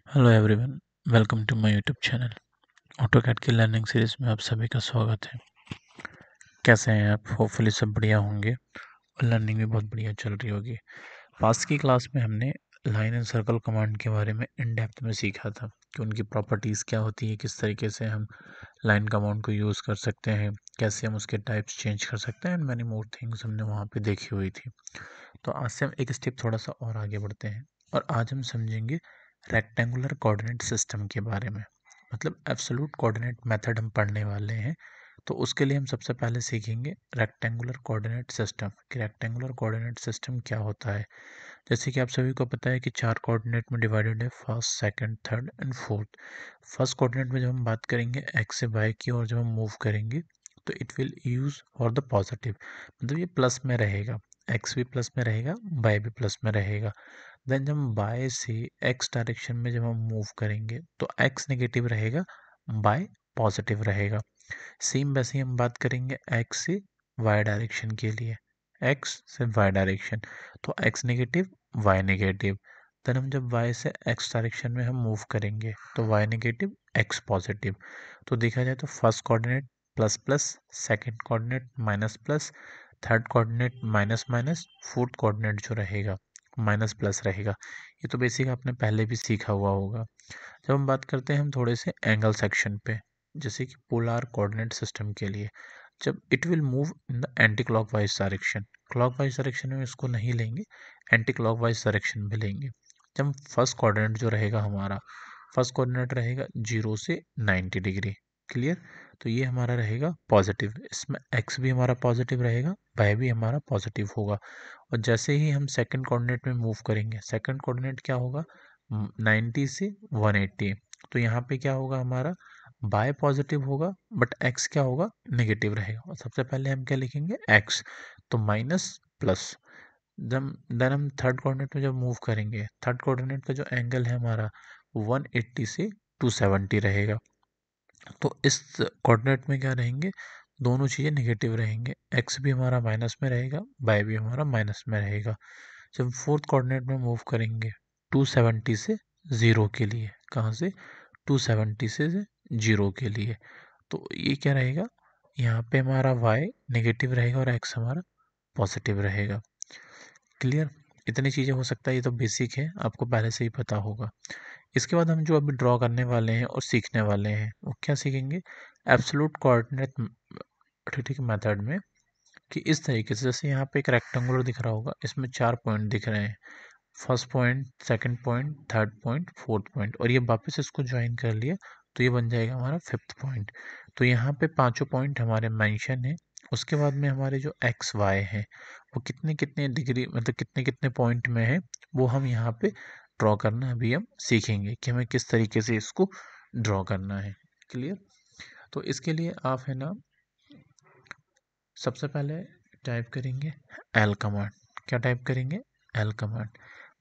Hello everyone, welcome to my YouTube channel. AutoCAD की learning series में आप सभी का स्वागत है। कैसे हैं आप? होपफुली सब बढ़िया होंगे और लर्निंग भी बहुत बढ़िया चल रही होगी। पास की क्लास में हमने लाइन एंड सर्कल कमांड के बारे में इन डेप्थ में सीखा था कि उनकी प्रॉपर्टीज़ क्या होती है, किस तरीके से हम लाइन कमांड को यूज़ कर सकते हैं, कैसे हम उसके टाइप्स चेंज कर सकते हैं एंड मैनी मोर थिंग्स हमने वहाँ पे देखी हुई थी। तो आज से हम एक स्टेप थोड़ा सा और आगे बढ़ते हैं और आज हम समझेंगे रेक्टेंगुलर कोऑर्डिनेट सिस्टम के बारे में। मतलब एब्सोल्यूट कोऑर्डिनेट मेथड हम पढ़ने वाले हैं। तो उसके लिए हम सबसे पहले सीखेंगे रेक्टेंगुलर कोऑर्डिनेट सिस्टम कि रेक्टेंगुलर कोऑर्डिनेट सिस्टम क्या होता है। जैसे कि आप सभी को पता है कि 4 कोऑर्डिनेट में डिवाइडेड है, first, second, third and fourth. First coordinate में जब हम बात करेंगे एक्स से वाई की और जब हम मूव करेंगे तो it will use for the positive, मतलब ये प्लस में रहेगा, एक्स भी प्लस में रहेगा, वाई भी प्लस में रहेगा। देन जब हम बाय से एक्स डायरेक्शन में जब हम मूव करेंगे तो एक्स नेगेटिव रहेगा, बाय पॉजिटिव रहेगा। सेम वैसे ही हम बात करेंगे एक्स से वाई डायरेक्शन के लिए, एक्स से वाई डायरेक्शन तो X negative, Y negative. Then हम जब वाई से एक्स डायरेक्शन में हम मूव करेंगे तो वाई नेगेटिव, एक्स पॉजिटिव। तो देखा जाए तो first coordinate plus plus, second coordinate minus plus, third coordinate minus minus, fourth coordinate जो रहेगा माइनस प्लस रहेगा। ये तो बेसिक आपने पहले भी सीखा हुआ होगा। जब हम बात करते हैं हम थोड़े से एंगल सेक्शन पे, जैसे कि पोलर कोऑर्डिनेट सिस्टम के लिए, जब it will move in the anti clockwise direction, clockwise direction में इसको नहीं लेंगे, एंटी क्लॉकवाइज डायरेक्शन में लेंगे। जब फर्स्ट कोऑर्डिनेट जो रहेगा हमारा, फर्स्ट कोऑर्डिनेट रहेगा 0 से 90 डिग्री। क्लियर? तो ये हमारा रहेगा पॉजिटिव, इसमें एक्स भी हमारा पॉजिटिव रहेगा, वाई भी हमारा पॉजिटिव होगा। और जैसे ही हम सेकंड कोऑर्डिनेट में मूव करेंगे, सेकंड कोऑर्डिनेट क्या होगा, 90 से 180। तो यहाँ पे क्या होगा हमारा, बाय पॉजिटिव होगा बट एक्स क्या होगा, नेगेटिव रहेगा। और सबसे पहले हम क्या लिखेंगे, एक्स, तो माइनस प्लस। जब देन हम थर्ड कोऑर्डिनेट में जब मूव करेंगे, थर्ड कोऑर्डिनेट का जो एंगल है हमारा 180 से 270 रहेगा। तो इस कोऑर्डिनेट में क्या रहेंगे, दोनों चीज़ें नेगेटिव रहेंगे, एक्स भी हमारा माइनस में रहेगा, वाई भी हमारा माइनस में रहेगा। जब फोर्थ कोऑर्डिनेट में मूव करेंगे 270 से ज़ीरो के लिए, कहाँ से, 270 से ज़ीरो के लिए, तो ये क्या रहेगा, यहाँ पे हमारा y नेगेटिव रहेगा और x हमारा पॉजिटिव रहेगा। क्लियर? इतनी चीज़ें हो सकता है, ये तो बेसिक है, आपको पहले से ही पता होगा। इसके बाद हम जो अभी ड्रॉ करने वाले हैं और सीखने वाले हैं वो क्या सीखेंगे, एब्सोल्यूट कोऑर्डिनेट ठीक मेथड में, कि इस तरीके से, जैसे यहाँ पे एक रेक्टेंगुलर दिख रहा होगा, इसमें 4 पॉइंट दिख रहे हैं, first point, second point, third point, fourth point, और ये वापस इसको ज्वाइन कर लिया तो ये बन जाएगा हमारा फिफ्थ पॉइंट। तो यहाँ पे पांचों पॉइंट हमारे मेंशन है। उसके बाद में हमारे जो एक्स वाई है वो कितने कितने डिग्री, मतलब कितने कितने पॉइंट में है, वो हम यहाँ पे ड्रॉ करना अभी हम सीखेंगे कि हमें किस तरीके से इसको ड्रॉ करना है। क्लियर? तो इसके लिए आप है ना, सबसे पहले टाइप करेंगे एल कमांड। क्या टाइप करेंगे, एल कमांड।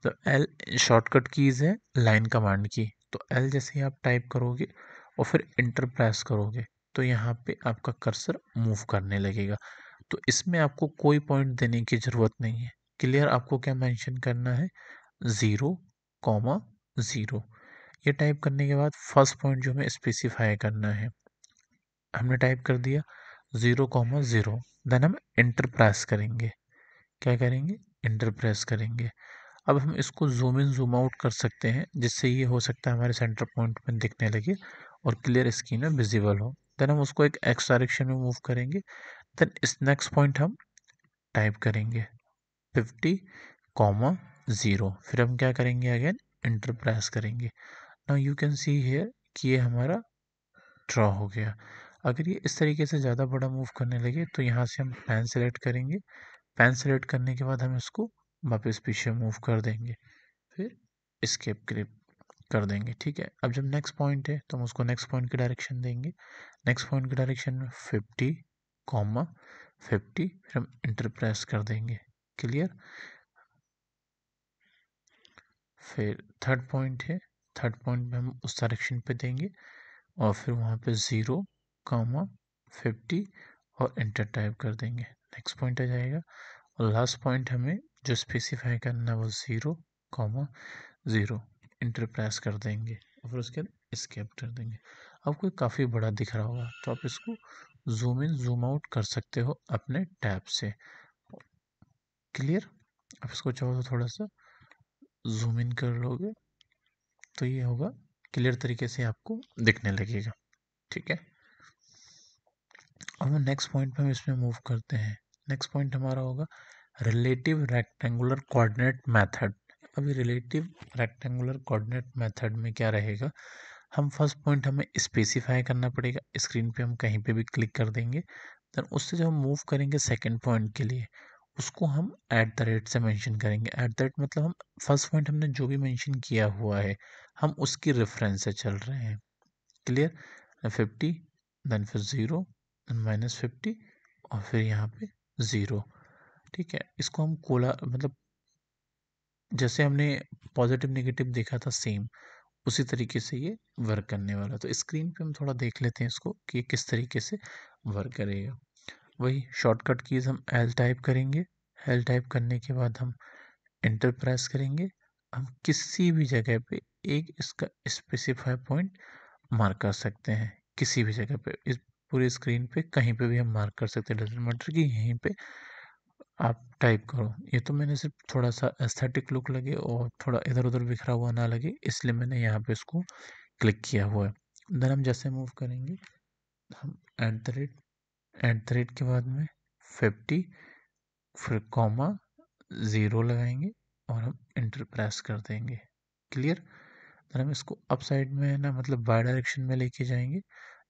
तो एल शॉर्टकट कीज़ है लाइन कमांड की। तो एल जैसे ही आप टाइप करोगे और फिर इंटर प्रेस करोगे तो यहाँ पे आपका कर्सर मूव करने लगेगा। तो इसमें आपको कोई पॉइंट देने की ज़रूरत नहीं है। क्लियर? आपको क्या मेंशन करना है, 0,0। ये टाइप करने के बाद फर्स्ट पॉइंट जो हमें स्पेसिफाई करना है, हमने टाइप कर दिया 0,0। देन हम इंटर प्रेस करेंगे। क्या करेंगे, इंटर प्रेस करेंगे। अब हम इसको जूम इन जूम आउट कर सकते हैं, जिससे ये हो सकता है हमारे सेंटर पॉइंट में दिखने लगे और क्लियर स्क्रीन में विजिबल हो। देन हम उसको एक एक्स डायरेक्शन में मूव करेंगे। देन इस नेक्स्ट पॉइंट हम टाइप करेंगे 50,0। फिर हम क्या करेंगे, अगेन इंटर प्रेस करेंगे। Now you can see here कि ये हमारा ड्रॉ हो गया। अगर ये इस तरीके से ज़्यादा बड़ा मूव करने लगे तो यहाँ से हम पैन सेलेक्ट करेंगे। पैन सेलेक्ट करने के बाद हम इसको वापस पीछे मूव कर देंगे, फिर एस्केप क्लिक कर देंगे। ठीक है? अब जब नेक्स्ट पॉइंट है तो हम उसको नेक्स्ट पॉइंट की डायरेक्शन देंगे। नेक्स्ट पॉइंट की डायरेक्शन में 50,50, फिर हम इंटर प्रेस कर देंगे। क्लियर? फिर थर्ड पॉइंट है, थर्ड पॉइंट में हम उस डायरेक्शन पे देंगे और फिर वहाँ पे 0,50 और इंटर टाइप कर देंगे। नेक्स्ट पॉइंट आ जाएगा और लास्ट पॉइंट हमें जो स्पेसिफाई करना है वो 0,0। इंटर प्रेस कर देंगे और फिर उसके बाद एस्केप कर देंगे। आपको काफ़ी बड़ा दिख रहा होगा तो आप इसको जूम इन जूम आउट कर सकते हो अपने टैब से। क्लियर? आप इसको चाहो तो थोड़ा सा जूम इन कर लोगे तो ये होगा, क्लियर तरीके से आपको दिखने लगेगा। ठीक है, अब हम नेक्स्ट पॉइंट पे हम इसमें मूव करते हैं। नेक्स्ट पॉइंट हमारा होगा रिलेटिव रेक्टेंगुलर कोऑर्डिनेट मेथड। अभी रिलेटिव रेक्टेंगुलर कोऑर्डिनेट मेथड में क्या रहेगा, हम फर्स्ट पॉइंट हमें स्पेसिफाई करना पड़ेगा। स्क्रीन पे हम कहीं पे भी क्लिक कर देंगे, देन उससे जब हम मूव करेंगे सेकंड पॉइंट के लिए, उसको हम एट द रेट से मेंशन करेंगे। एट द रेट मतलब हम फर्स्ट पॉइंट हमने जो भी मेंशन किया हुआ है हम उसकी रेफरेंस से चल रहे हैं। क्लियर? 50, देन फिर 0, देन -50 और फिर यहाँ पे 0। ठीक है, इसको हम कोला मतलब जैसे हमने पॉजिटिव नेगेटिव देखा था सेम उसी तरीके से ये वर्क करने वाला। तो स्क्रीन पे हम थोड़ा देख लेते हैं इसको कि ये किस तरीके से वर्क करेगा। वही शॉर्टकट कीज हम एल टाइप करेंगे। एल टाइप करने के बाद हम एंटर प्रेस करेंगे। हम किसी भी जगह पे एक इसका स्पेसिफाई पॉइंट मार्क कर सकते हैं, किसी भी जगह पे इस पूरी स्क्रीन पे कहीं पे भी हम मार्क कर सकते हैं। डजेंट मैटर कि यहीं पे आप टाइप करो। ये तो मैंने सिर्फ थोड़ा सा एस्थेटिक लुक लगे और थोड़ा इधर उधर बिखरा हुआ ना लगे इसलिए मैंने यहाँ पे इसको क्लिक किया हुआ है। देन हम जैसे मूव करेंगे हम एट द रेट के बाद में 50 फिर कॉमा 0 लगाएंगे और हम इंटर प्रेस कर देंगे। क्लियर? देन हम इसको अप साइड में है ना मतलब वाई डायरेक्शन में लेके जाएंगे।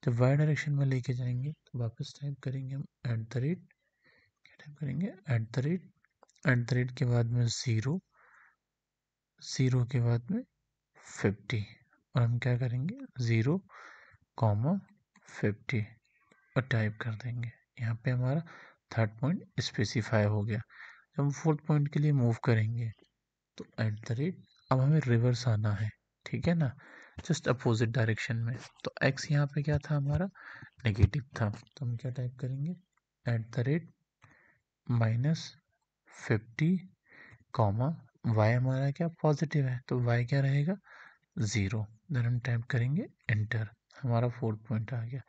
जब वाई डायरेक्शन में लेके जाएंगे तो वापस टाइप करेंगे हम एट द रेट, क्या टाइप करेंगे एट द रेट के बाद में 0, 0 के बाद में 50 और हम क्या करेंगे 0 कॉमा 50 और टाइप कर देंगे। यहाँ पे हमारा थर्ड पॉइंट स्पेसिफाई हो गया। जब हम फोर्थ पॉइंट के लिए मूव करेंगे तो एट द रेट, अब हमें रिवर्स आना है। ठीक है ना, जस्ट अपोजिट डायरेक्शन में। तो एक्स यहाँ पे क्या था हमारा नेगेटिव था तो हम क्या टाइप करेंगे at the rate -50 comma Y हमारा क्या पॉजिटिव है तो वाई क्या रहेगा 0। देन हम टाइप करेंगे एंटर, हमारा फोर्थ पॉइंट आ गया।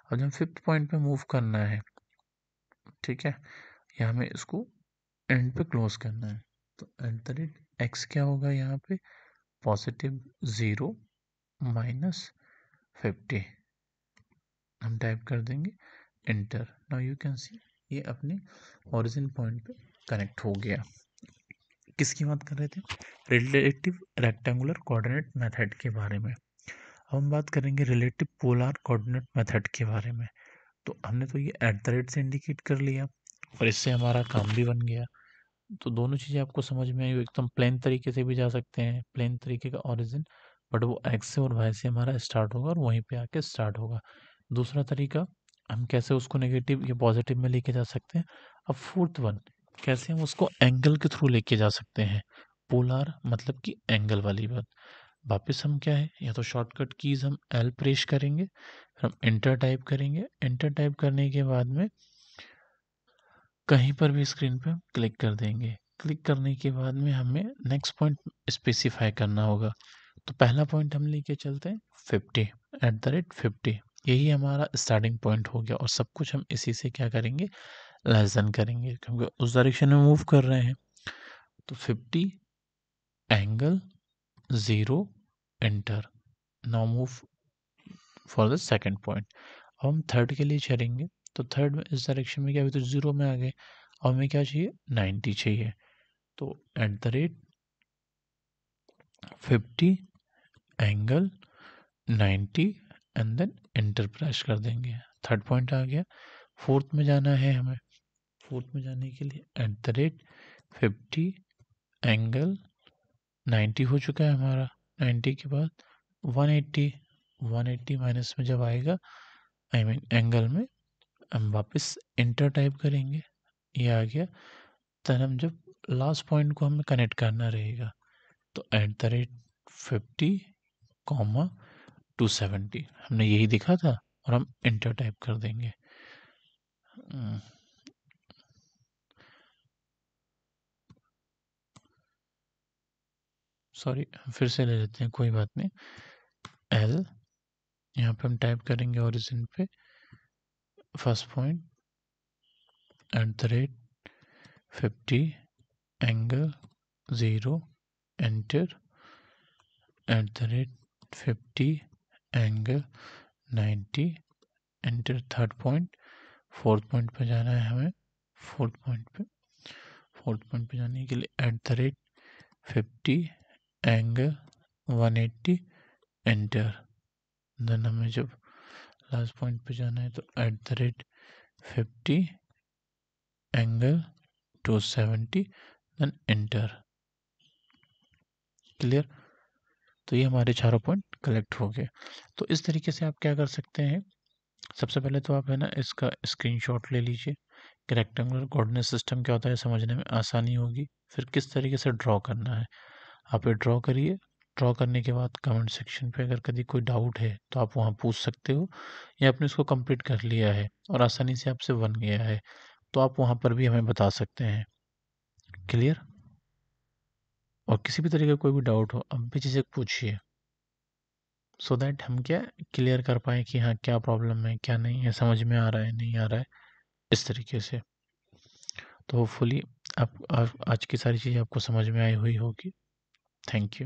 अब जब फिफ्थ पॉइंट पे मूव करना है, ठीक है, या हमें इसको एंड पे क्लोज करना है तो एट द रेट एक्स क्या होगा यहाँ पे +0 -50 हम टाइप कर देंगे enter. Now you can see ये अपने ओरिजिन पॉइंट पे कनेक्ट हो गया। किसकी बात कर रहे थे, रिलेटिव रेक्टेंगुलर कोऑर्डिनेट मेथड के बारे में। अब हम बात करेंगे रिलेटिव पोलर कोऑर्डिनेट मेथड के बारे में। तो हमने तो ये एट द रेट से इंडिकेट कर लिया और इससे हमारा काम भी बन गया। तो दोनों चीज़ें आपको समझ में आई। एकदम प्लेन तरीके से भी जा सकते हैं, प्लेन तरीके का ओरिजिन, बट वो एक्स से और वाई से हमारा स्टार्ट होगा और वहीं पे आके स्टार्ट होगा। दूसरा तरीका हम कैसे उसको नेगेटिव या पॉजिटिव में लेके जा सकते हैं। अब फोर्थ वन कैसे हम उसको एंगल के थ्रू लेके जा सकते हैं, पोलर मतलब कि एंगल वाली बात। वापस हम क्या है, या तो शॉर्टकट कीज हम एल प्रेस करेंगे, फिर हम इंटर टाइप करेंगे। इंटर टाइप करने के बाद में कहीं पर भी स्क्रीन पे हम क्लिक कर देंगे। क्लिक करने के बाद में हमें नेक्स्ट पॉइंट स्पेसिफाई करना होगा। तो पहला पॉइंट हम लेके चलते हैं 50 @50। यही हमारा स्टार्टिंग पॉइंट हो गया और सब कुछ हम इसी से क्या करेंगे लेस देन करेंगे क्योंकि उस डायरेक्शन में मूव कर रहे हैं। तो 50 angle 0 enter. Now move for the second point. अब हम थर्ड के लिए चलेंगे तो थर्ड में इस डायरेक्शन में क्या हुआ, तो 0 में आ गए और हमें क्या चाहिए 90 चाहिए। तो at the rate 50 angle 90 and then enter press कर देंगे। थर्ड पॉइंट आ गया। फोर्थ में जाना है हमें। फोर्थ में जाने के लिए एट द रेट 50 एंगल 90 हो चुका है हमारा। 90 के बाद 180, 180 माइनस में जब आएगा आई मीन एंगल में हम वापस इंटर टाइप करेंगे। ये आ गया। तब हम जब लास्ट पॉइंट को हमें कनेक्ट करना रहेगा तो एट द रेट 50 कॉमा 270 हमने यही दिखा था और हम इंटर टाइप कर देंगे। सॉरी, फिर से ले लेते हैं, कोई बात नहीं। एल, यहाँ पे हम टाइप करेंगे ओरिजिन पे first point @50 angle 0 enter @50 angle 90 enter. Third point, fourth point पे जाना है हमें। फोर्थ पॉइंट पे जाने के लिए @50 एंगल 180 एंटर। देन हमें जब लास्ट पॉइंट पे जाना है तो @50 एंगल 270 देन एंटर। क्लियर? तो ये हमारे चारों पॉइंट कलेक्ट हो गए। तो इस तरीके से आप क्या कर सकते हैं, सबसे पहले तो आप है ना इसका स्क्रीनशॉट ले लीजिए कि रेक्टेंगुलर कोऑर्डिनेट सिस्टम क्या होता है, समझने में आसानी होगी। फिर किस तरीके से ड्रॉ करना है आप ये ड्रॉ करिए। ड्रॉ करने के बाद कमेंट सेक्शन पे अगर कभी कोई डाउट है तो आप वहाँ पूछ सकते हो, या आपने इसको कंप्लीट कर लिया है और आसानी से आपसे बन गया है तो आप वहाँ पर भी हमें बता सकते हैं। क्लियर? और किसी भी तरीके का कोई भी डाउट हो अब भी झिझक पूछिए, सो दैट हम क्या क्लियर कर पाए कि हाँ क्या प्रॉब्लम है, क्या नहीं है, समझ में आ रहा है, नहीं आ रहा है, इस तरीके से। तो होपफुली आप आज की सारी चीज़ें आपको समझ में आई हुई होगी। Thank you.